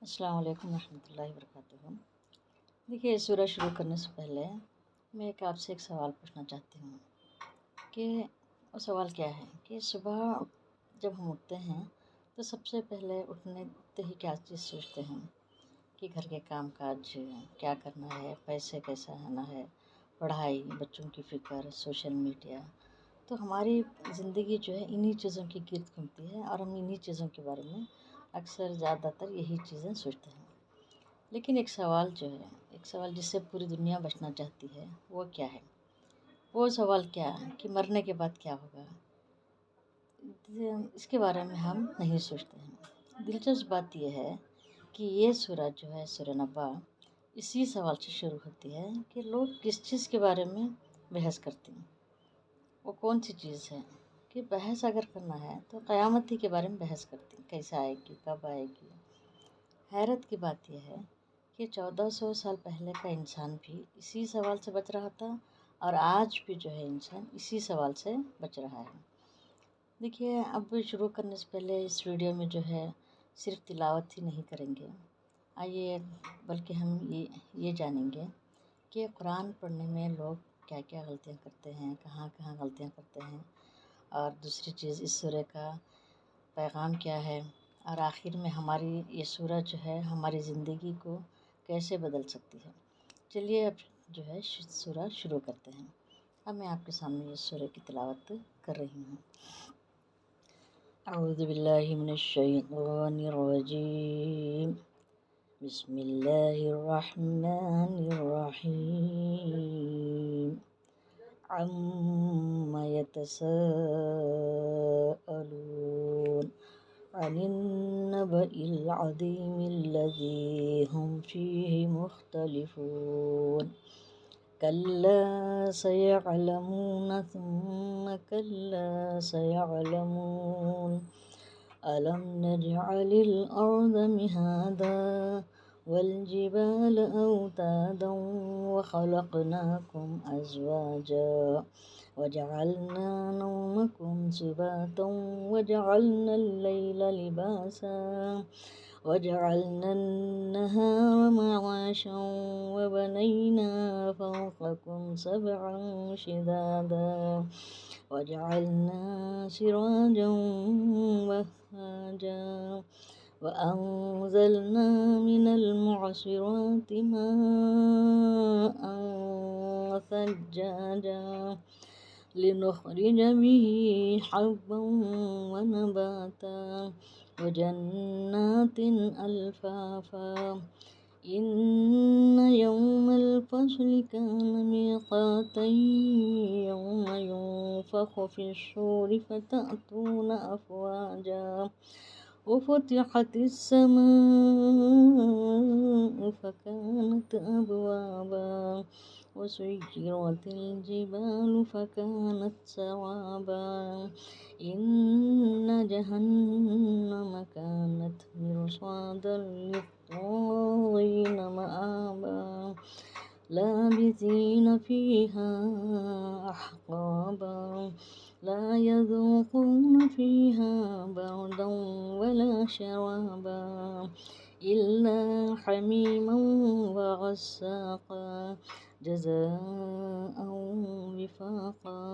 السلام علیکم ورحمۃ اللہ وبرکاتہ۔ دیکھیے، سورہ شروع کرنے سے پہلے میں آپ سے ایک سوال پوچھنا چاہتی ہوں کہ وہ سوال کیا ہے کہ صبح جب ہم اٹھتے ہیں تو سب سے پہلے اٹھتے ہی کیا چیز سوچتے ہیں کہ گھر کے کام کاج کیا کرنا ہے، پیسے کیسا آنا ہے، پڑھائی، بچوں کی فکر، سوشل میڈیا۔ تو ہماری زندگی جو ہے انہی چیزوں کی گرد گھومتی ہے اور ہم انہی چیزوں کے بارے میں اکثر زیادہ تر یہی چیزیں سوچتے ہیں۔ لیکن ایک سوال جس سے پوری دنیا بچنا چاہتی ہے وہ کیا ہے؟ وہ سوال کیا ہے کہ مرنے کے بعد کیا ہوگا؟ اس کے بارے میں ہم نہیں سوچتے ہیں۔ دلچسپ بات یہ ہے کہ یہ سورہ جو ہے سورہ نبا اسی سوال سے شروع ہوتی ہے کہ لوگ کس چیز کے بارے میں بحث کرتے ہیں، وہ کون سی چیز ہے کہ بحث اگر کرنا ہے تو قیامت ہی کے بارے میں بحث کرتے ہیں، کیسا آئے گی، کب آئے گی۔ حیرت کی بات یہ ہے کہ 1400 سال پہلے کا انسان بھی اسی سوال سے بچ رہا تھا اور آج بھی جو ہے انسان اسی سوال سے بچ رہا ہے۔ دیکھیے، اب شروع کرنے سے پہلے اس ویڈیو میں جو ہے صرف تلاوت ہی نہیں کریں گے، آئیے بلکہ ہم یہ جانیں گے کہ قرآن پڑھنے میں لوگ کیا کیا غلطیاں کرتے ہیں، کہاں کہاں غلطیاں کرتے ہیں، اور دوسری چیز اس سورہ کا پیغام کیا ہے، اور آخر میں ہماری یہ سورہ جو ہے ہماری زندگی کو کیسے بدل سکتی ہے۔ چلیے اب جو ہے سورہ شروع کرتے ہیں۔ اب میں آپ کے سامنے یہ سورہ کی تلاوت کر رہی ہوں۔ اعوذ باللہ من الشیطان الرجیم، بسم اللہ الرحمن الرحیم، عم يتساءلون عن النبأ العظيم الذي هم فيه مختلفون، كلا سيعلمون ثم كلا سيعلمون، ألم نجعل الأرض مهادا والجبال أوتادا وخلقناكم أزواجا وجعلنا نومكم سباتا وجعلنا الليل لباسا وجعلنا النهار معاشا وبنينا فوقكم سبعا شدادا وجعلنا سراجا وهاجا وأنزلنا من المعصرات ماء ثجاجا لنخرج به حبا ونباتا وجنات ألفافا، إن يوم الفصل كان ميقاتا، يوم ينفخ في الصور فتأتون أفواجا وفتحت السماء فكانت أبوابا وسيرت الجبال فكانت سرابا، إن جهنم كانت مرصادا للطاغين مآبا، لابثين فيها أحقابا، لا يذوقون فيها بردا ولا شرابا إلا حميما وغساقا جزاء وفاقا،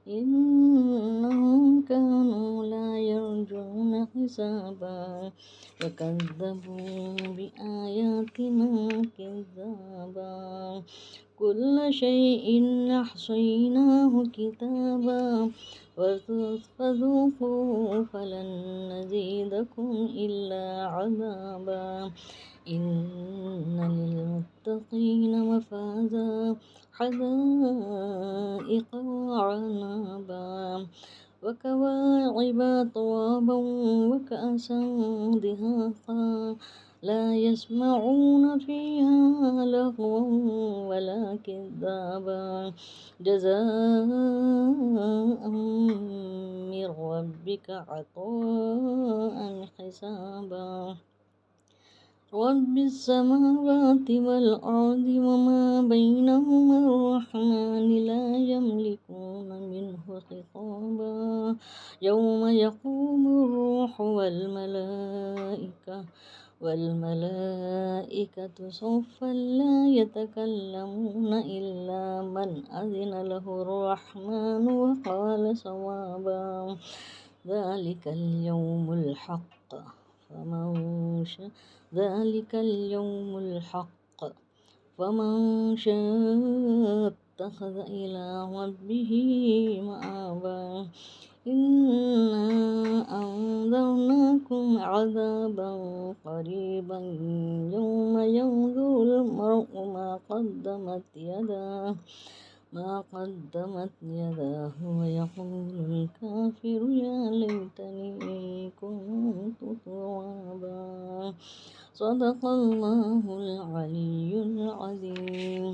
إنهم كانوا لا يرجون حسابا وكذبوا بآياتنا كذابا، كل شيء أحصيناه كتابا فذوقوا فلن نزيدكم إلا عذابا، إن للمتقين مفازا حدائق وعنابا وكواعب طرابا وكأسا دهاقا، لا يسمعون فيها لغوا ولا كذابا، جزاء من ربك عطاء حسابا، رب السماوات والأرض وما بينهما الرحمن لا يملكون منه خطابا يوم يقوم الروح والملائكة صفا لا يتكلمون إلا من أذن له الرحمن وقال صوابا ذلك اليوم الحق فمن شاء اتخذ إلى ربه مآبا إنا أنذرناكم عذابا قريبا يوم ينظر المرء ما قدمت يداه ويقول الكافر يا ليتني كنت ترابا صدق الله العلي العظيم.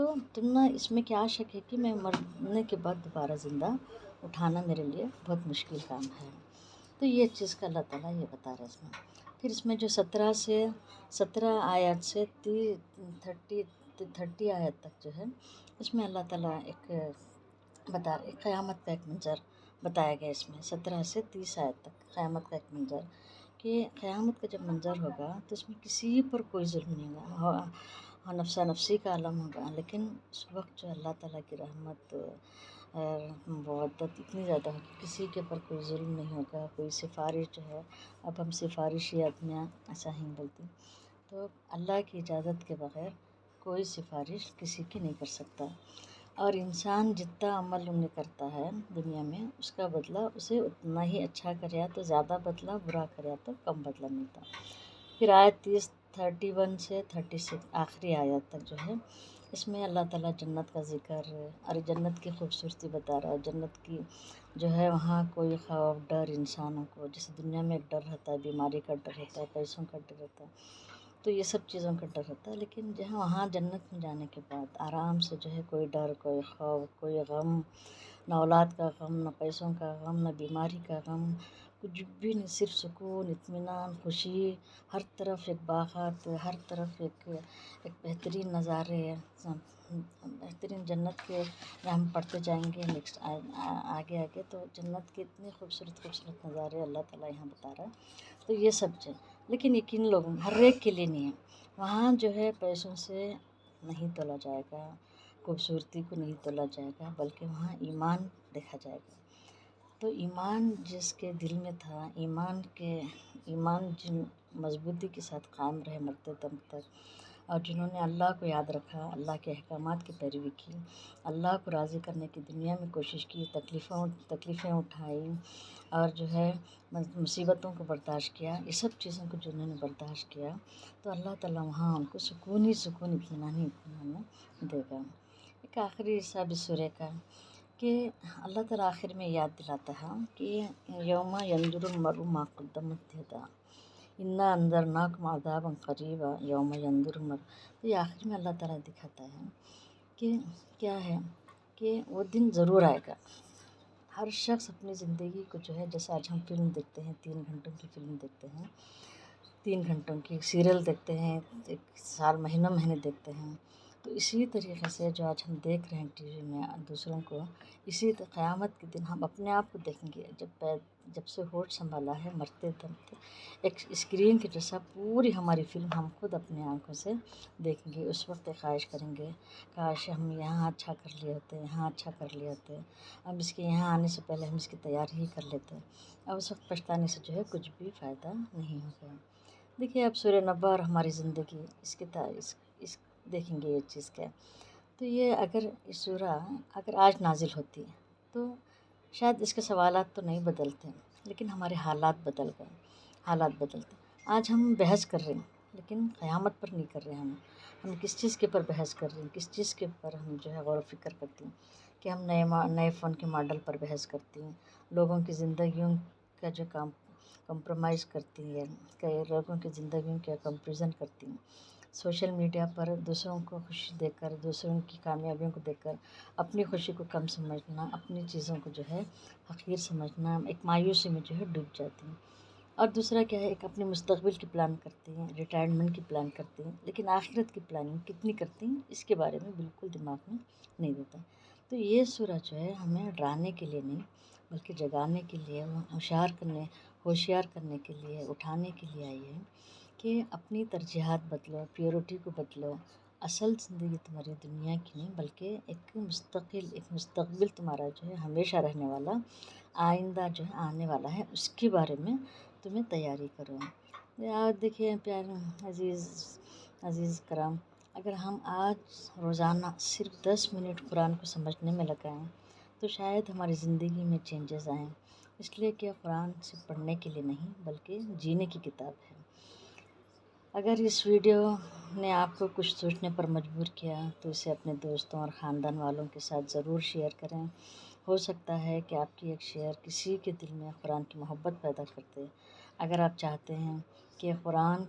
تو تمنا اس میں کیا شک ہے کہ میں مرنے کے بعد دوبارہ زندہ اٹھانا میرے لیے بہت مشکل کام ہے۔ تو یہ چیز کا اللہ تعالیٰ یہ بتا رہا ہے اس میں۔ پھر اس میں جو 17 آیات سے 30 آیت تک جو ہے، اس میں اللہ تعالیٰ ایک بتا رہے قیامت کا ایک منظر بتایا گیا اس میں 17 سے 30 آیت تک قیامت کا ایک منظر، کہ قیامت کا جب منظر ہوگا تو اس میں کسی پر کوئی ظلم نہیں ہوگا، ہاں نفسا نفسی کا عالم ہوگا، لیکن اس وقت جو اللہ تعالیٰ کی رحمت اور مودت اتنی زیادہ ہوگی، کسی کے پر کوئی ظلم نہیں ہوگا، کوئی سفارش جو ہے، اب ہم سفارشی آدمیاں ایسا ہی بولتے ہیں، تو اللہ کی اجازت کے بغیر کوئی سفارش کسی کی نہیں کر سکتا، اور انسان جتنا عمل انہیں کرتا ہے دنیا میں اس کا بدلہ اسے اتنا ہی، اچھا کرے تو زیادہ بدلہ، برا کرے تو کم بدلہ ملتا۔ پھر آیت 31 سے 36 آخری آیت تک جو ہے، اس میں اللہ تعالیٰ جنت کا ذکر اور جنت کی خوبصورتی بتا رہا ہے، جنت کی جو ہے وہاں کوئی خوف ڈر انسانوں کو، جیسے دنیا میں ایک ڈر رہتا ہے، بیماری کا ڈر رہتا ہے، پیسوں کا ڈر رہتا ہے، تو یہ سب چیزوں کا ڈر رہتا ہے، لیکن جہاں وہاں جنت میں جانے کے بعد آرام سے جو ہے کوئی ڈر، کوئی خوف، کوئی غم، نہ اولاد کا غم، نہ پیسوں کا غم، نہ بیماری کا غم، کچھ بھی نہیں، صرف سکون، اطمینان، خوشی، ہر طرف ایک باغات، ہر طرف ایک بہترین نظارے، بہترین جنت کے ہم پڑھتے جائیں گے نیکسٹ آگے آگے، تو جنت کے اتنے خوبصورت نظارے اللہ تعالیٰ یہاں بتا رہا ہے، تو یہ سب چیز، لیکن یہ کن لوگوں ہر ایک کے لیے نہیں ہے، وہاں جو ہے پیسوں سے نہیں تولا جائے گا، خوبصورتی کو نہیں تولا جائے گا، بلکہ وہاں ایمان دیکھا جائے گا، تو ایمان جس کے دل میں تھا، ایمان جن مضبوطی کے ساتھ قائم رہے مرتے دم تک، اور جنہوں نے اللہ کو یاد رکھا، اللہ کے احکامات کی پیروی کی، اللہ کو راضی کرنے کی دنیا میں کوشش کی، تکلیفیں اٹھائی، اور جو ہے مصیبتوں کو برداشت کیا، یہ سب چیزوں کو جنہوں نے برداشت کیا، تو اللہ تعالیٰ وہاں ان کو سکون ہی سکون، اطمینان دے گا۔ ایک آخری حصہ بھی سورہ کا، کہ اللہ تعالیٰ آخر میں یاد دلاتا ہے کہ یوم ینظر المرء ما قدمت یداہ انا انذرناکم عذابا قریبا یوم ینظر المرء، تو یہ آخر میں اللہ تعالیٰ دکھاتا ہے کہ کیا ہے، کہ وہ دن ضرور آئے گا، ہر شخص اپنی زندگی کو جو ہے، جیسے آج ہم فلم دیکھتے ہیں، 3 گھنٹوں کی فلم دیکھتے ہیں، 3 گھنٹوں کی سیریل دیکھتے ہیں، ایک سال مہینے دیکھتے ہیں، تو اسی طریقے سے جو آج ہم دیکھ رہے ہیں ٹی وی میں دوسروں کو، اسی قیامت کے دن ہم اپنے آپ کو دیکھیں گے، جب سے ہوش سنبھالا ہے مرتے دم تک، ایک اسکرین کے جیسا پوری ہماری فلم ہم خود اپنے آنکھوں سے دیکھیں گے، اس وقت خواہش کریں گے کاش ہم یہاں اچھا کر لیے ہوتے، یہاں اچھا کر لیے ہوتے، اب اس کے یہاں آنے سے پہلے ہم اس کی تیاری ہی کر لیتے، اب اس وقت پچھتانے سے جو ہے کچھ بھی فائدہ نہیں ہوگا۔ دیکھیے اب سورہ نبا اور ہماری زندگی، اس دیکھیں گے یہ چیز کیا، تو یہ اگر یہ سورہ اگر آج نازل ہوتی تو شاید اس کے سوالات تو نہیں بدلتے، لیکن ہمارے حالات بدلتے، آج ہم بحث کر رہے ہیں لیکن قیامت پر نہیں کر رہے ہیں، ہم کس چیز کے پر بحث کر رہے ہیں، کس چیز کے پر ہم جو ہے غور و فکر کرتے ہیں، کہ ہم نئے فون کے ماڈل پر بحث کرتے ہیں، لوگوں کی زندگیوں کا جو کمپرومائز کرتی ہے، کئی لوگوں کی زندگیوں کا کمپیریزن کرتی ہیں، سوشل میڈیا پر دوسروں کو خوشی دیکھ کر، دوسروں کی کامیابیوں کو دیکھ کر اپنی خوشی کو کم سمجھنا، اپنی چیزوں کو جو ہے حقیر سمجھنا، ایک مایوسی میں جو ہے ڈوب جاتی ہیں، اور دوسرا کیا ہے، ایک اپنے مستقبل کی پلان کرتے ہیں، ریٹائرمنٹ کی پلان کرتے ہیں، لیکن آخرت کی پلاننگ کتنی کرتے ہیں اس کے بارے میں بالکل دماغ میں نہیں دیتا، تو یہ سورہ جو ہے ہمیں ڈرانے کے لیے نہیں بلکہ جگانے کے لیے، ہوشیار کرنے کے لیے، اٹھانے کے لیے آئی ہے، کہ اپنی ترجیحات بدلو، پیورٹی کو بدلو، اصل زندگی تمہاری دنیا کی نہیں بلکہ ایک مستقبل تمہارا جو ہے ہمیشہ رہنے والا، آئندہ جو ہے آنے والا ہے، اس کے بارے میں تمہیں تیاری کرو۔ یار دیکھیے پیارے عزیز کرام، اگر ہم آج روزانہ صرف 10 منٹ قرآن کو سمجھنے میں لگائیں تو شاید ہماری زندگی میں چینجز آئیں، اس لیے کہ قرآن صرف پڑھنے کے لیے نہیں بلکہ جینے کی کتاب ہے۔ اگر اس ویڈیو نے آپ کو کچھ سوچنے پر مجبور کیا تو اسے اپنے دوستوں اور خاندان والوں کے ساتھ ضرور شیئر کریں، ہو سکتا ہے کہ آپ کی ایک شیئر کسی کے دل میں قرآن کی محبت پیدا کر دے۔ اگر آپ چاہتے ہیں کہ قرآن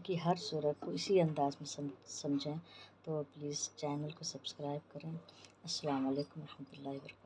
کی ہر سورت کو اسی انداز میں سمجھیں تو پلیز چینل کو سبسکرائب کریں۔ السلام علیکم ورحمۃ اللہ وبرکاتہ۔